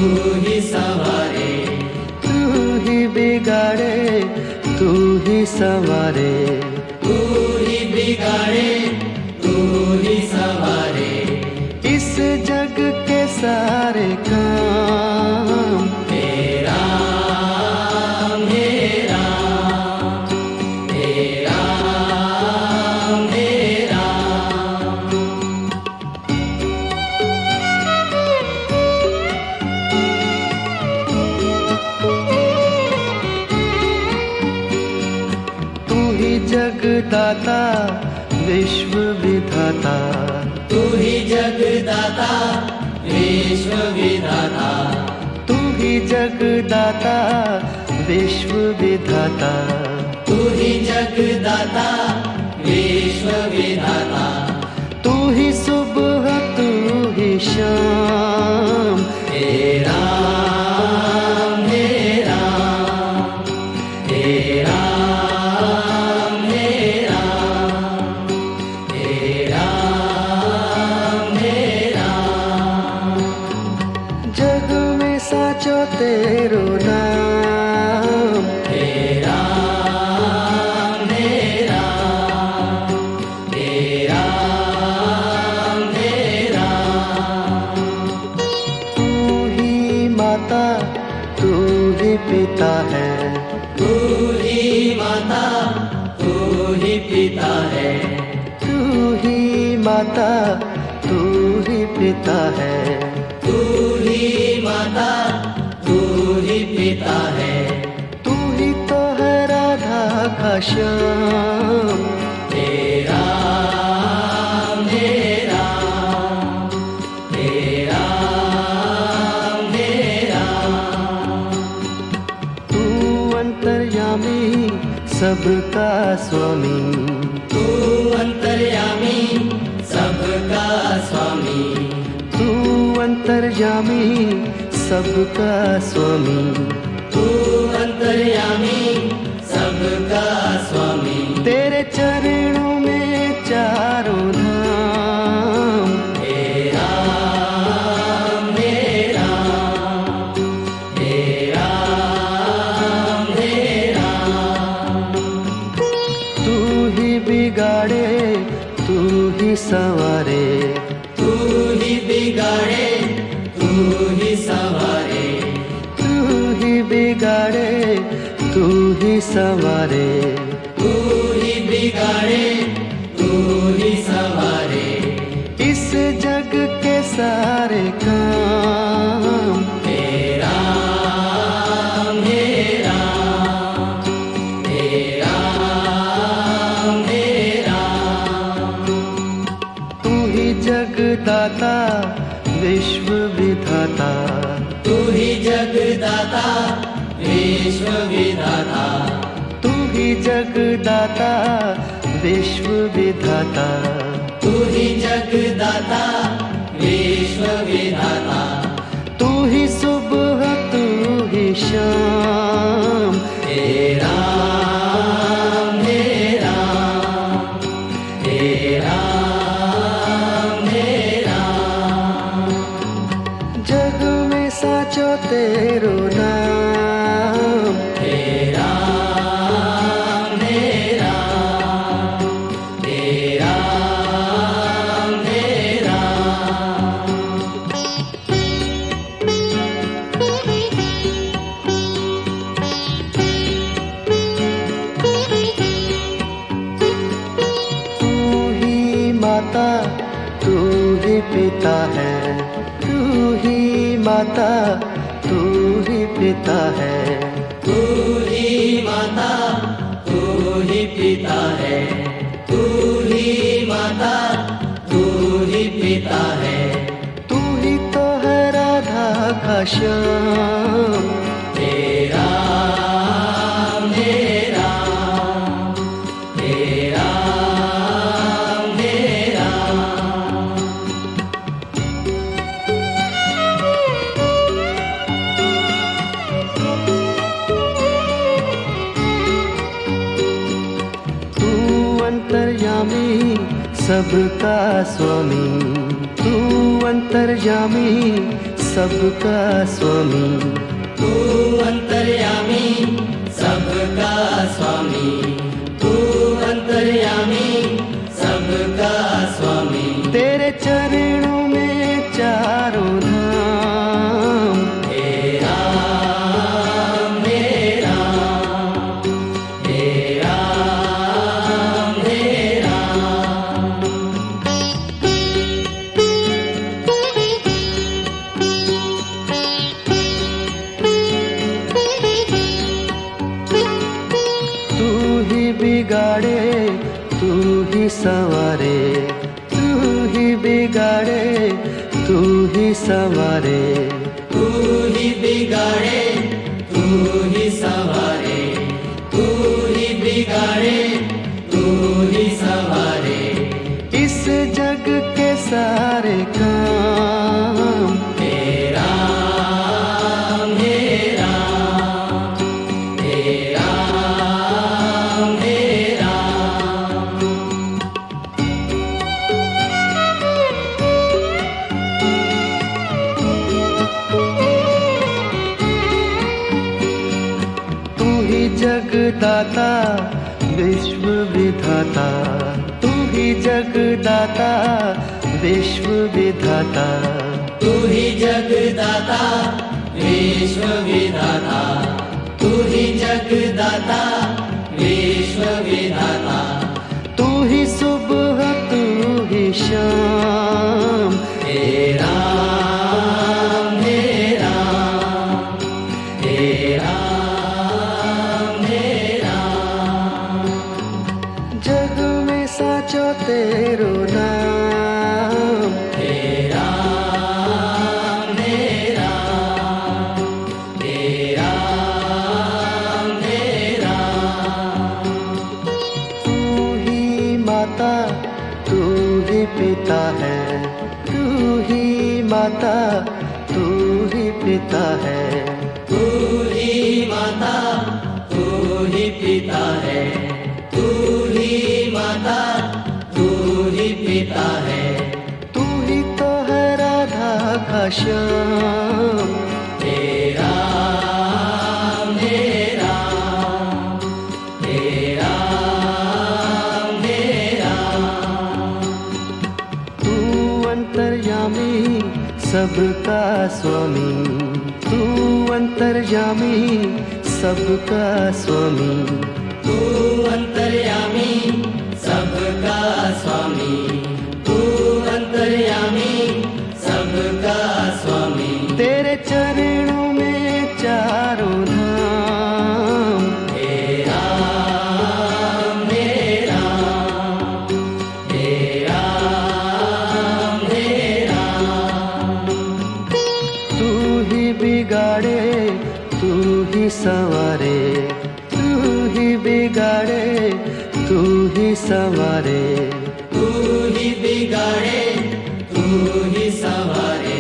ही संवारे, तू ही बिगाड़े तू ही संवारे, तू ही बिगाड़े तू ही संवारे। इस जग के सारे काम, हे राम हे राम, हे राम हे राम। तू ही जगदाता विश्व विधाता, तू ही जगदाता विश्व विधाता, तू ही जगदाता विश्व विधाता, तू ही जगदाता विश्व विधाता। तू ही सुबह तू ही शाम, हे राम हे राम, हे राम हे राम, हे राम हे राम। जग में साचो तेरो नाम, हे राम हे राम, हे राम हे राम। तू ही माता तू ही पिता है, तू ही माता तू ही पिता है, तू ही माता तू ही पिता है, तू ही माता तू ही पिता है, तू ही तो है राधा का श्याम, हे राम हे राम, हे राम हे राम। तू अंतर्यामी सबका स्वामी, तू अंतर्यामी सबका स्वामी, तू अंतर्यामी सबका स्वामी, तू अंतर्यामी सबका स्वामी। तेरे चरणों में चारों धाम, हे राम हे राम, हे राम हे राम। तू ही बिगाड़े तू ही संवारे, तू ही बिगाड़े तू ही संवारे, तू ही बिगाड़े तू ही संवारे, तू ही बिगाड़े जगदाता विश्व विधाता, तू ही जगदाता विश्व विधाता, तू ही जगदाता विश्व विधाता, तू ही जगदाता विश्व विधाता, तू ही सुबह तू ही शाम, हे राम हे राम हे राम हे राम, जग में साचो तेरो नाम, हे राम हे राम हे राम हे राम। तू ही माता तू ही पिता है, तू ही माता तू ही पिता है, तू ही माता तू ही पिता है, तू ही माता तू ही पिता है, तू ही तो है राधा का श्याम, हे राम हे राम हे राम हे राम। तू अंतर्यामी सबका स्वामी, तू अंतर्यामी सबका स्वामी, तू अंतर्यामी सबका स्वामी, तू अंतर्यामी सबका स्वामी, तेरे चरणों में चारों धाम, हे राम हे राम हे राम हे राम। तू ही बिगाड़े तू ही संवारे, तू ही बिगाड़े तू ही संवारे, तू ही बिगाड़े तू ही संवारे, तू ही बिगाड़े तू ही संवारे, इस जग के सारे काम, हे राम हे राम हे राम हे राम। तू ही जगदाता विश्व विधाता, तू ही जगदाता विश्व विधाता, तू ही जगदाता विश्व विधाता, तू ही जगदाता विश्व विधाता, तू ही सुबह तू ही शाम, हे राम हे राम हे राम हे राम। जग में साचो तेरो नाम, हे राम हे राम हे राम हे राम। तू ही माता तू ही पिता है, तू ही माता तू ही पिता है, तू ही माता तू ही पिता है, तू ही माता तू ही पिता है, तू ही तो है राधा का श्याम, हे राम हे राम हे राम हे राम। तू अंतर्यामी सबका स्वामी, तू अंतर्यामी सबका स्वामी, तू अंतर्यामी सबका स्वामी, तू अंतर्यामी सबका स्वामी, तेरे चरणों में चारों धाम, हे राम हे राम हे राम हे राम। तू ही संवारे, तू ही बिगाड़े, तू ही संवारे,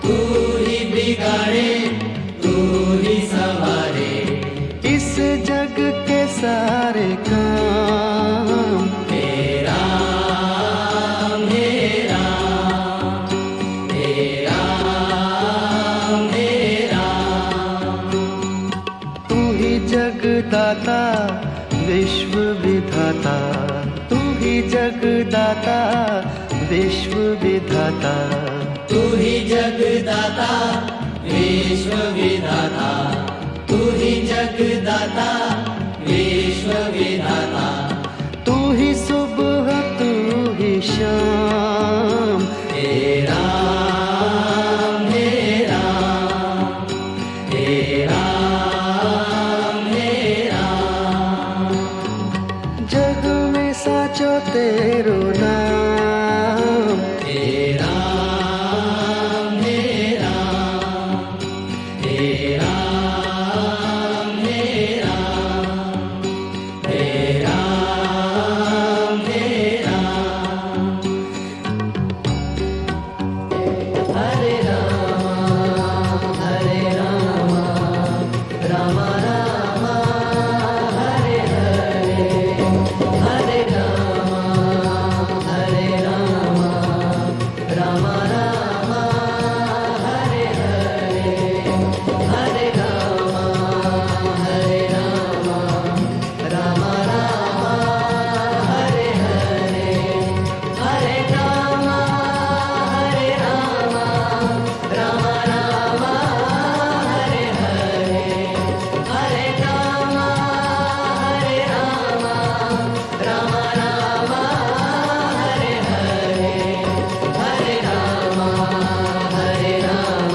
तू ही बिगाड़े, तू ही संवारे। इस जग के सारे काम तेरा मेरा, तेरा मेरा। तू ही जगदाता विश्व विधाता, तू ही जगदाता विश्व विधाता, तू ही जगदाता विश्व विधाता, तू ही जगदाता विश्व विधाता। तू ही सुबह तू ही शाम, तेरा मेरा, तेरा मेरा। जग में साचो तेरो नाम, तेरा मेरा, तेरा मेरा, तेरा मेरा। हरे राम, हरे राम, राम राम, हरे हरे, हरे राम, हरे राम, राम राम, हरे हरे, हरे राम, हरे राम, राम राम, हरे हरे, हरे राम, हरे राम, राम राम, हरे हरे, हरे राम, हरे राम, राम राम, हरे हरे, हरे राम, हरे राम,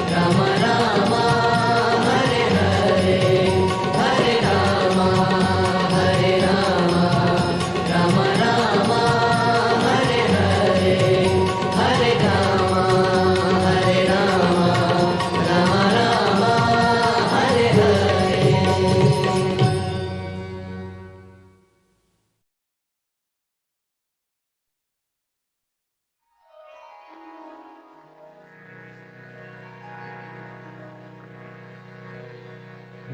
राम राम, हरे हरे, हरे राम, हरे राम, राम राम, हरे हरे, हरे राम, हरे राम, राम राम, हरे हरे।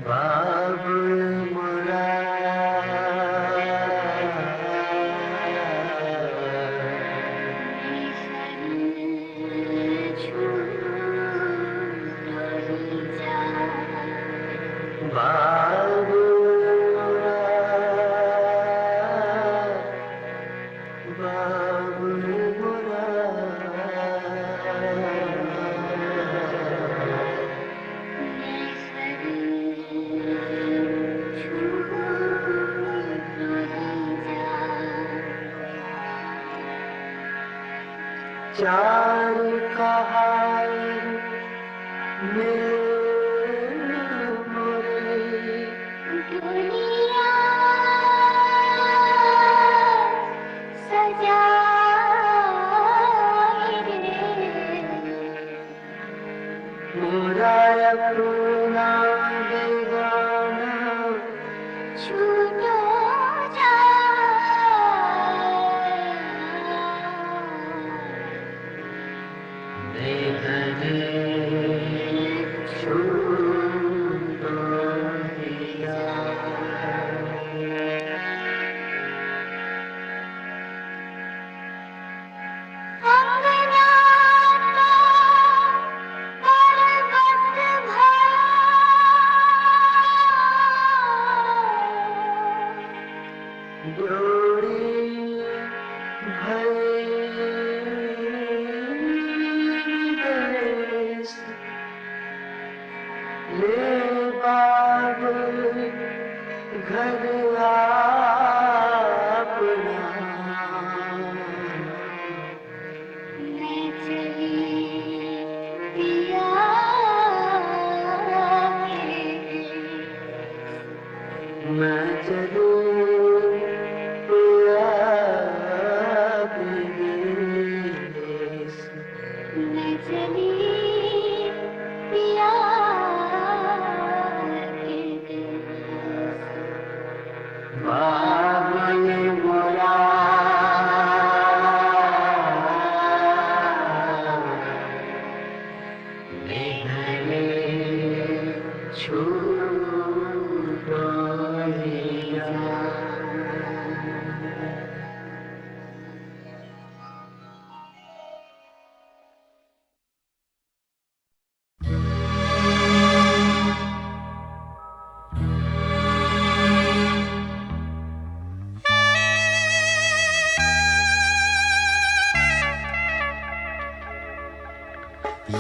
बाबुल मोरा बाबुल मोरा, बाबुल मोरा। चार कहार मिल मोरे, दुनिया सजाए रे, मोरा अपना बेगाना छूटो बेदने छूटो दिया। डोरी भई देश, ले बाबुल घर अपना। मैं चली पिया के मैं चलूं पिया के देश। मैं चली पिया के देश।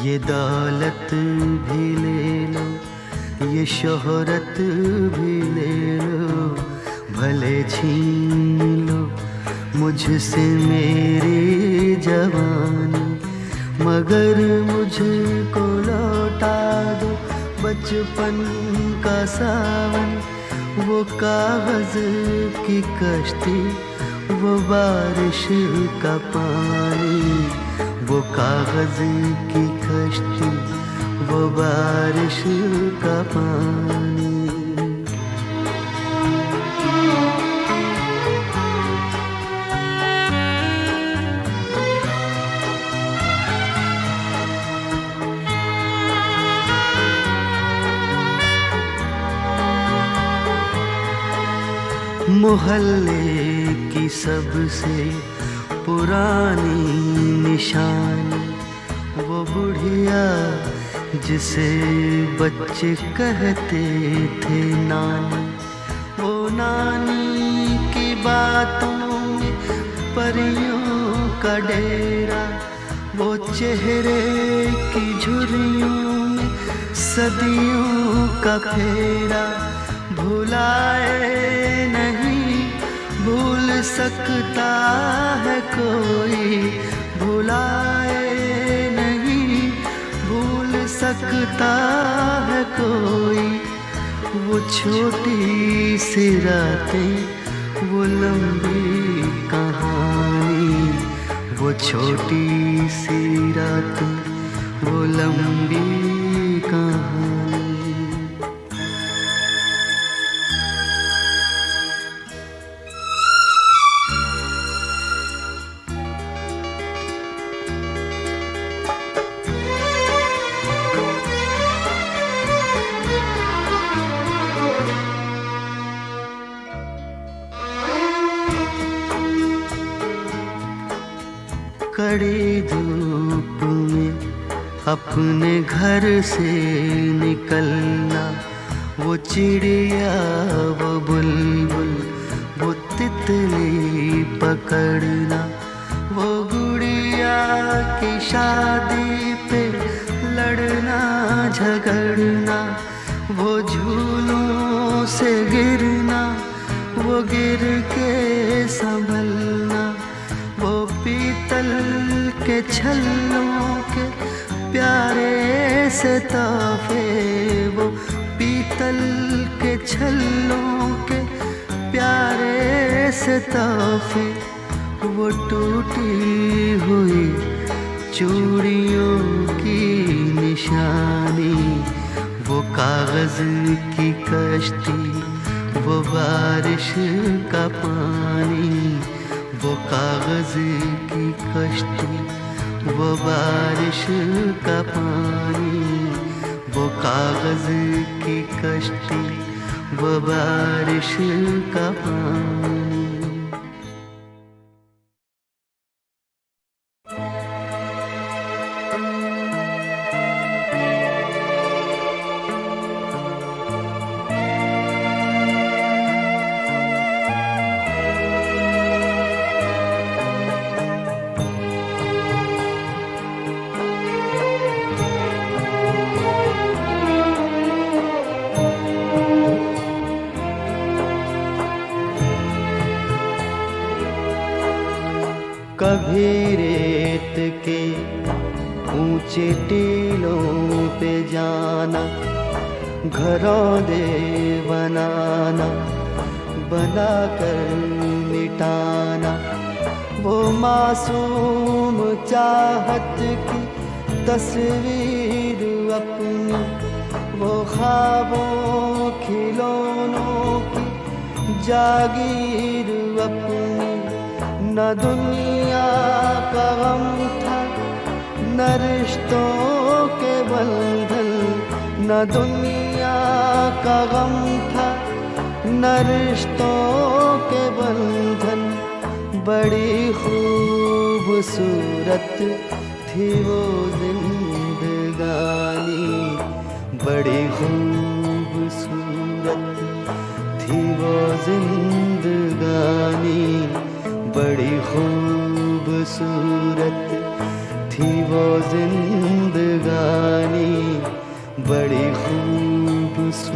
ये दौलत भी ले लो, ये शोहरत भी ले लो, भले छीन लो मुझसे मेरी जवानी, मगर मुझको लौटा दो बचपन का सावन, वो कागज की कश्ती, वो बारिश का पानी, वो कागज की कश्ती, वो बारिश का पानी। मोहल्ले की सबसे पुरानी निशानी, वो बुढ़िया जिसे बच्चे कहते थे नानी, वो नानी की बातों में परियों का डेरा, वो चेहरे की झुर्रियों में सदियों का फेरा, भुलाए नहीं भूल सकता है कोई, भुलाए नहीं भूल सकता है कोई, वो छोटी सी रातें, वो लंबी कहानी, वो छोटी सी रातें, वो लंबी कहानी। कड़ी धूप में अपने घर से निकलना, वो चिड़िया, वो बुलबुल, वो तितली पकड़ना, वो गुड़िया की शादी पे लड़ना झगड़ना, वो झूलों से गिरना, वो गिर के संभलना, वो पीतल के छल्लों के प्यारे से तोहफे, वो पीतल के छल्लों के प्यारे से तोहफे, वो टूटी हुई चूड़ियों की निशानी, वो कागज की कश्ती, वो बारिश का पानी, वो कागज की कश्ती, वो बारिश का पानी, वो कागज की कश्ती, वो बारिश का पानी। कभी रेत के ऊंचे टीलों पे जाना, घरौंदे बनाना, बनाकर मिटाना, वो मासूम चाहत की तस्वीर अपनी, वो ख्वाबों खिलौनों की जागीर अपनी, न दुनिया का गम था न रिश्तों के बंधन, न दुनिया का गम था न रिश्तों के बंधन, बड़ी खूबसूरत थी वो जिंदगानी, बड़ी खूबसूरत थी वो जिंदगानी, बड़ी खूबसूरत थी वो जिंदगानी। बड़ी खूबसूरत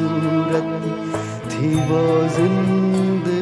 थी वो जिंदगी